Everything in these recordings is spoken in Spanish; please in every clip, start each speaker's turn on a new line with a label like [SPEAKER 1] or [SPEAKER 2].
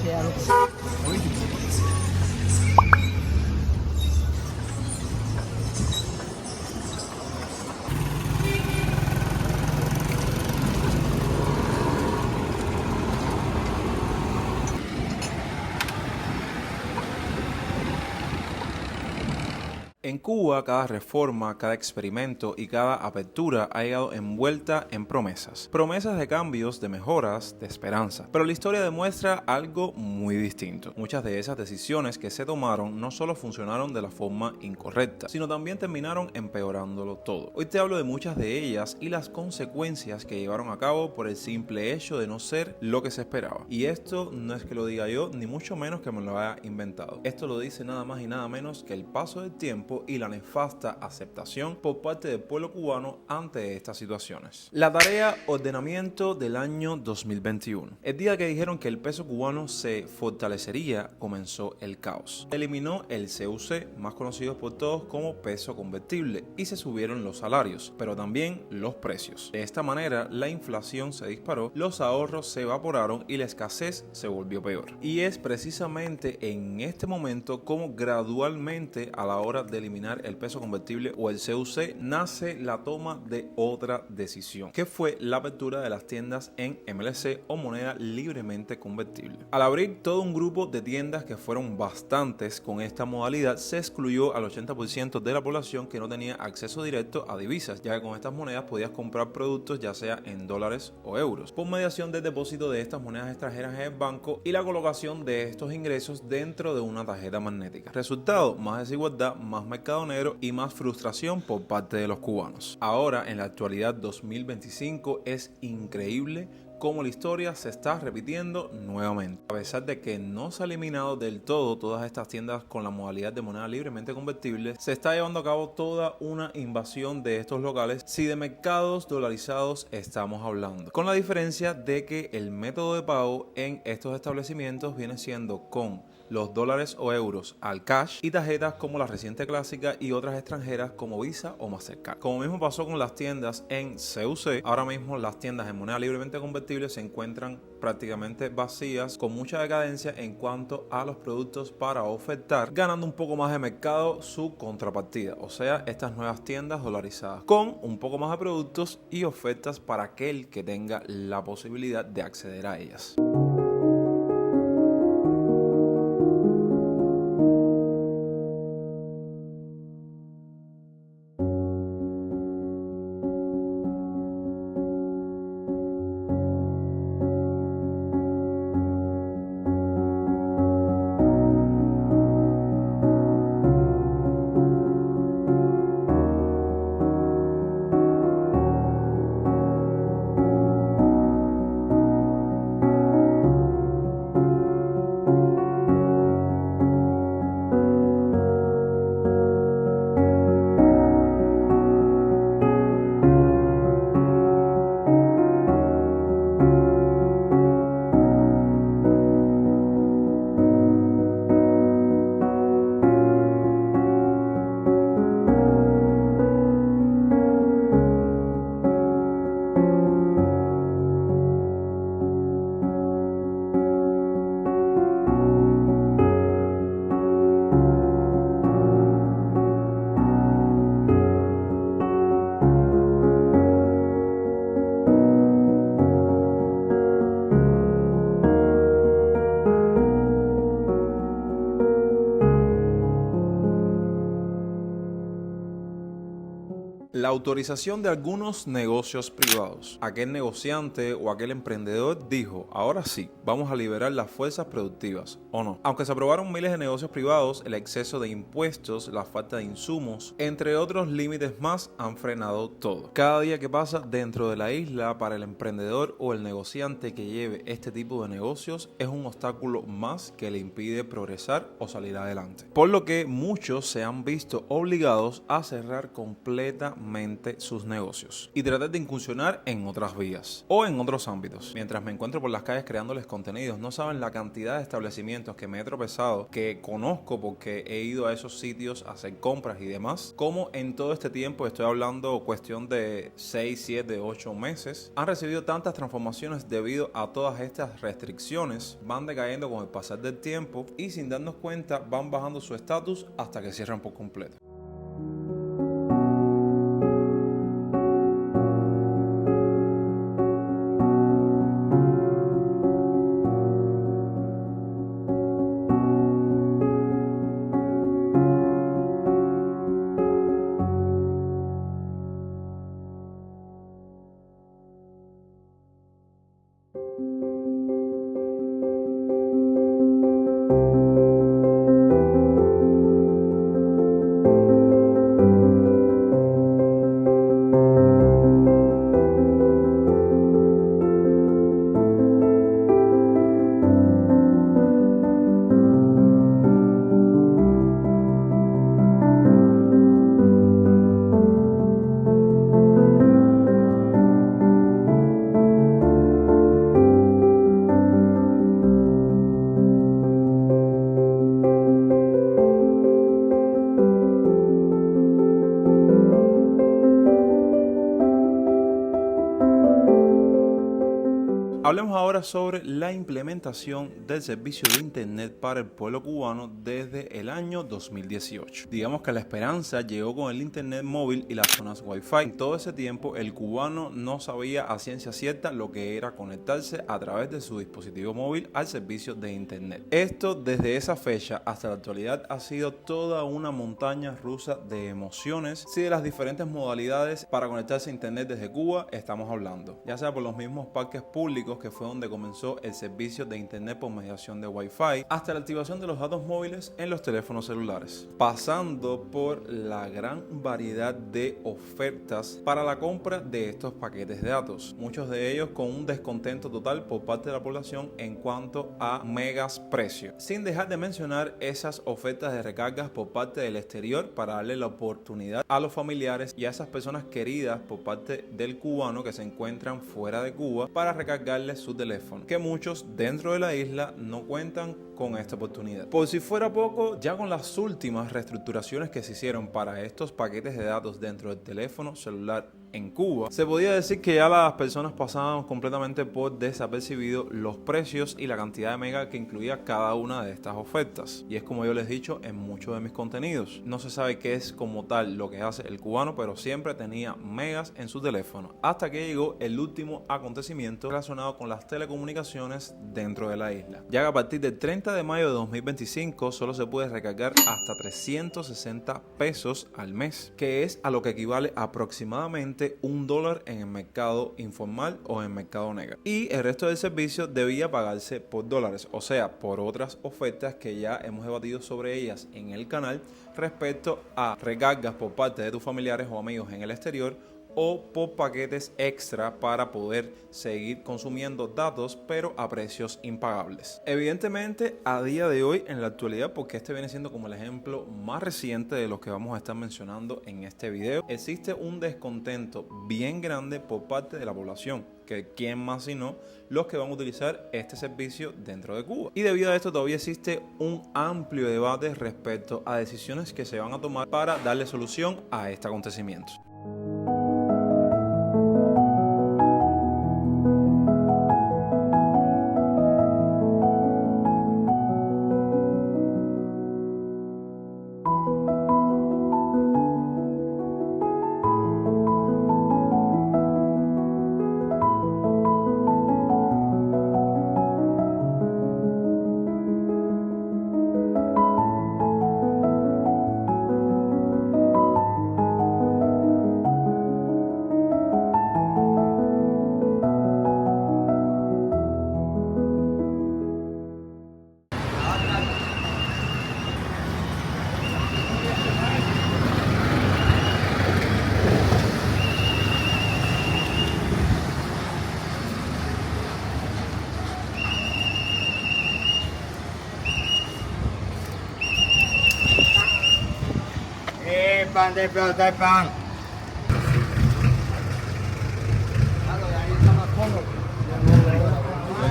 [SPEAKER 1] sea lo que
[SPEAKER 2] En Cuba, cada reforma, cada experimento y cada apertura ha llegado envuelta en promesas. Promesas de cambios, de mejoras, de esperanza. Pero la historia demuestra algo muy distinto. Muchas de esas decisiones que se tomaron no solo funcionaron de la forma incorrecta, sino también terminaron empeorándolo todo. Hoy te hablo de muchas de ellas y las consecuencias que llevaron a cabo por el simple hecho de no ser lo que se esperaba. Y esto no es que lo diga yo, ni mucho menos que me lo haya inventado. Esto lo dice nada más y nada menos que el paso del tiempo y la nefasta aceptación por parte del pueblo cubano ante estas situaciones. La tarea ordenamiento del año 2021. El día que dijeron que el peso cubano se fortalecería, comenzó el caos. Se eliminó el CUC, más conocido por todos como peso convertible, y se subieron los salarios, pero también los precios. De esta manera, la inflación se disparó, los ahorros se evaporaron y la escasez se volvió peor. Y es precisamente en este momento como gradualmente, a la hora de eliminar el peso convertible o el CUC, nace la toma de otra decisión, que fue la apertura de las tiendas en MLC o moneda libremente convertible. Al abrir todo un grupo de tiendas que fueron bastantes con esta modalidad, se excluyó al 80% de la población que no tenía acceso directo a divisas, ya que con estas monedas podías comprar productos ya sea en dólares o euros, por mediación del depósito de estas monedas extranjeras en el banco y la colocación de estos ingresos dentro de una tarjeta magnética. Resultado: más desigualdad, más mercado negro y más frustración por parte de los cubanos. Ahora, en la actualidad 2025, es increíble cómo la historia se está repitiendo nuevamente. A pesar de que no se ha eliminado del todo todas estas tiendas con la modalidad de moneda libremente convertible, se está llevando a cabo toda una invasión de estos locales si de mercados dolarizados estamos hablando. Con la diferencia de que el método de pago en estos establecimientos viene siendo con los dólares o euros al cash y tarjetas como la reciente clásica y otras extranjeras como Visa o Mastercard. Como mismo pasó con las tiendas en CUC, ahora mismo las tiendas en moneda libremente convertible se encuentran prácticamente vacías, con mucha decadencia en cuanto a los productos para ofertar, ganando un poco más de mercado su contrapartida, o sea, estas nuevas tiendas dolarizadas, con un poco más de productos y ofertas para aquel que tenga la posibilidad de acceder a ellas. La autorización de algunos negocios privados. Aquel negociante o aquel emprendedor dijo: ahora sí, vamos a liberar las fuerzas productivas, ¿o no? Aunque se aprobaron miles de negocios privados, el exceso de impuestos, la falta de insumos, entre otros límites más, han frenado todo. Cada día que pasa dentro de la isla para el emprendedor o el negociante que lleve este tipo de negocios es un obstáculo más que le impide progresar o salir adelante. Por lo que muchos se han visto obligados a cerrar completamente totalmente sus negocios y tratar de incursionar en otras vías o en otros ámbitos. Mientras me encuentro por las calles creándoles contenidos, no saben la cantidad de establecimientos que me he tropezado, que conozco porque he ido a esos sitios a hacer compras y demás, como en todo este tiempo, estoy hablando cuestión de 6, 7, 8 meses, han recibido tantas transformaciones debido a todas estas restricciones, van decayendo con el pasar del tiempo y sin darnos cuenta van bajando su estatus hasta que cierran por completo. Hablemos ahora sobre la implementación del servicio de internet para el pueblo cubano desde el año 2018. Digamos que la esperanza llegó con el internet móvil y las zonas Wi-Fi. En todo ese tiempo el cubano no sabía a ciencia cierta lo que era conectarse a través de su dispositivo móvil al servicio de internet. Esto desde esa fecha hasta la actualidad ha sido toda una montaña rusa de emociones, si de las diferentes modalidades para conectarse a internet desde Cuba estamos hablando, ya sea por los mismos parques públicos, que fue donde comenzó el servicio de internet por mediación de Wi-Fi, hasta la activación de los datos móviles en los teléfonos celulares, pasando por la gran variedad de ofertas para la compra de estos paquetes de datos, muchos de ellos con un descontento total por parte de la población en cuanto a megas precio, sin dejar de mencionar esas ofertas de recargas por parte del exterior para darle la oportunidad a los familiares y a esas personas queridas por parte del cubano que se encuentran fuera de Cuba para recargarles su teléfono, que muchos dentro de la isla no cuentan con esta oportunidad. Por si fuera poco, ya con las últimas reestructuraciones que se hicieron para estos paquetes de datos dentro del teléfono celular en Cuba, se podía decir que ya las personas pasaban completamente por desapercibido los precios y la cantidad de mega que incluía cada una de estas ofertas. Y es como yo les he dicho en muchos de mis contenidos, no se sabe qué es como tal lo que hace el cubano, pero siempre tenía megas en su teléfono, hasta que llegó el último acontecimiento relacionado con las telecomunicaciones dentro de la isla, ya que a partir del 30 de mayo de 2025 solo se puede recargar hasta 360 pesos al mes, que es a lo que equivale aproximadamente $1 en el mercado informal o en el mercado negro, y el resto del servicio debía pagarse por dólares, o sea, por otras ofertas que ya hemos debatido sobre ellas en el canal respecto a recargas por parte de tus familiares o amigos en el exterior, o por paquetes extra para poder seguir consumiendo datos pero a precios impagables. Evidentemente a día de hoy, en la actualidad, porque este viene siendo como el ejemplo más reciente de los que vamos a estar mencionando en este video, existe un descontento bien grande por parte de la población, que quién más sino los que van a utilizar este servicio dentro de Cuba. Y debido a esto todavía existe un amplio debate respecto a decisiones que se van a tomar para darle solución a este acontecimiento.
[SPEAKER 1] Pan de pelota de pan.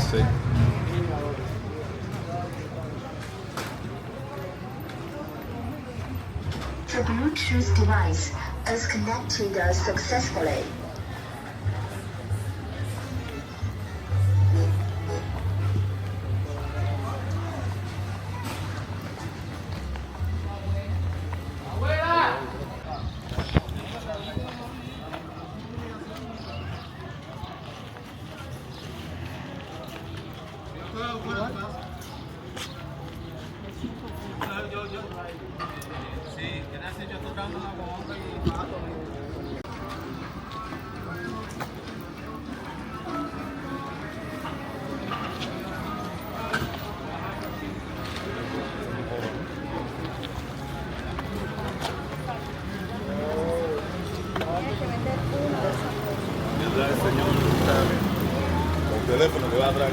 [SPEAKER 2] Sí.
[SPEAKER 1] The Bluetooth device is connected successfully.
[SPEAKER 3] El señor el teléfono que va a traer.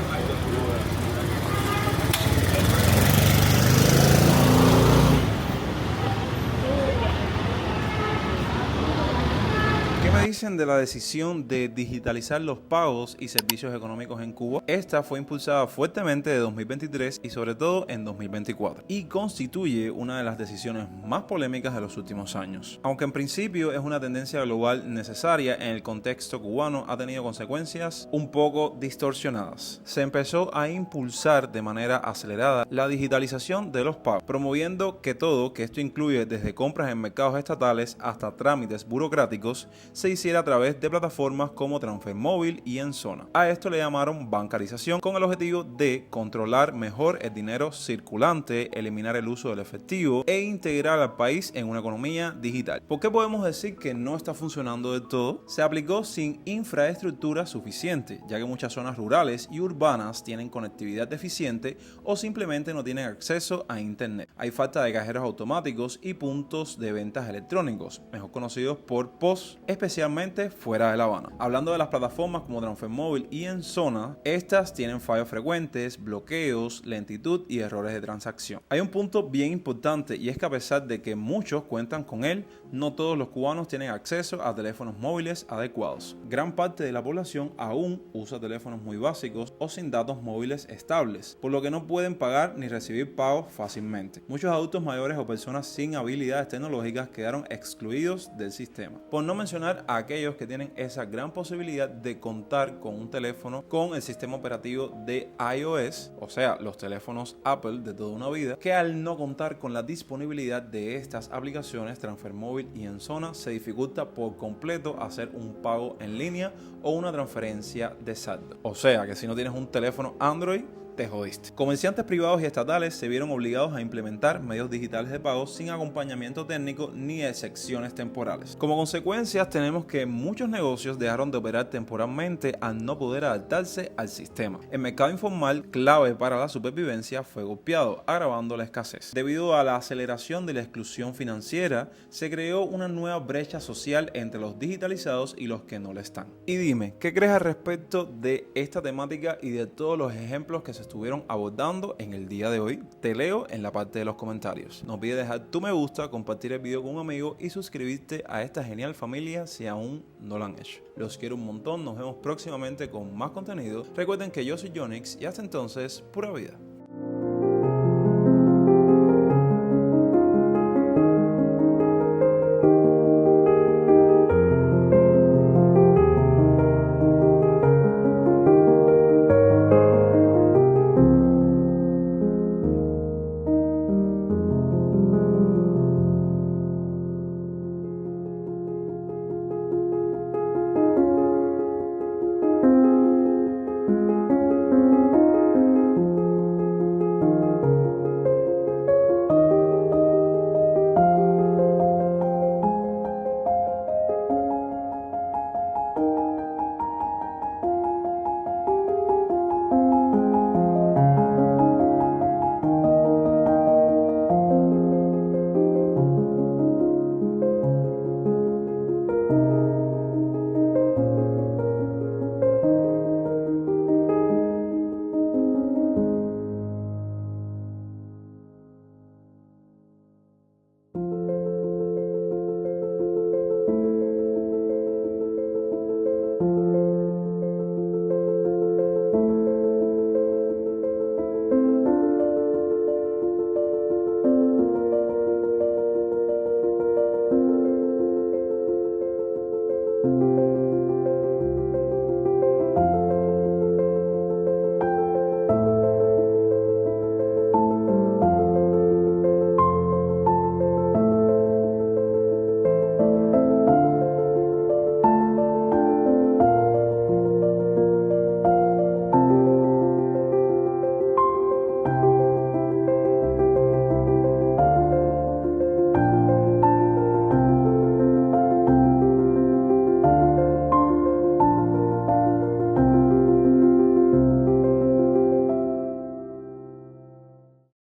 [SPEAKER 2] ¿Qué me dicen de la decisión de digitalizar los pagos y servicios económicos en Cuba? Esta fue impulsada fuertemente de 2023 y sobre todo en 2024 y constituye una de las decisiones más polémicas de los últimos años. Aunque en principio es una tendencia global necesaria, en el contexto cubano ha tenido consecuencias un poco distorsionadas. Se empezó a impulsar de manera acelerada la digitalización de los pagos, promoviendo que todo, que esto incluye desde compras en mercados estatales hasta trámites burocráticos, se hiciera a través de plataformas como Transfermóvil y Enzona. A esto le llamaron bancarización, con el objetivo de controlar mejor el dinero circulante, eliminar el uso del efectivo e integrar al país en una economía digital. ¿Por qué podemos decir que no está funcionando del todo? Se aplicó sin infraestructura suficiente, ya que muchas zonas rurales y urbanas tienen conectividad deficiente o simplemente no tienen acceso a internet. Hay falta de cajeros automáticos y puntos de ventas electrónicos, mejor conocidos por POS, especialmente fuera de La Habana. Hablando de las plataformas como Transfermóvil y Enzona, estas tienen fallos frecuentes, bloqueos, lentitud y errores de transacción. Hay un punto bien importante y es que a pesar de que muchos cuentan con él, no todos los cubanos tienen acceso a teléfonos móviles adecuados. Gran parte de la población aún usa teléfonos muy básicos o sin datos móviles estables, por lo que no pueden pagar ni recibir pagos fácilmente. Muchos adultos mayores o personas sin habilidades tecnológicas quedaron excluidos del sistema. Por no mencionar a aquellos que tienen esa gran posibilidad de contar con un teléfono con el sistema operativo de iOS, o sea, los teléfonos Apple de toda una vida, que al no contar con la disponibilidad de estas aplicaciones Transfermóvil y Enzona, se dificulta por completo hacer un pago en línea o una transferencia de saldo. O sea, que si no tienes un teléfono Android, te jodiste. Comerciantes privados y estatales se vieron obligados a implementar medios digitales de pago sin acompañamiento técnico ni excepciones temporales. Como consecuencia, tenemos que muchos negocios dejaron de operar temporalmente al no poder adaptarse al sistema. El mercado informal, clave para la supervivencia, fue golpeado, agravando la escasez. Debido a la aceleración de la exclusión financiera, se creó una nueva brecha social entre los digitalizados y los que no lo están. Y dime, ¿qué crees al respecto de esta temática y de todos los ejemplos que se estuvieron abordando en el día de hoy? Te leo en la parte de los comentarios. No olvides dejar tu me gusta, compartir el video con un amigo y suscribirte a esta genial familia si aún no lo han hecho. Los quiero un montón, nos vemos próximamente con más contenido. Recuerden que yo soy Yonix y hasta entonces, pura vida.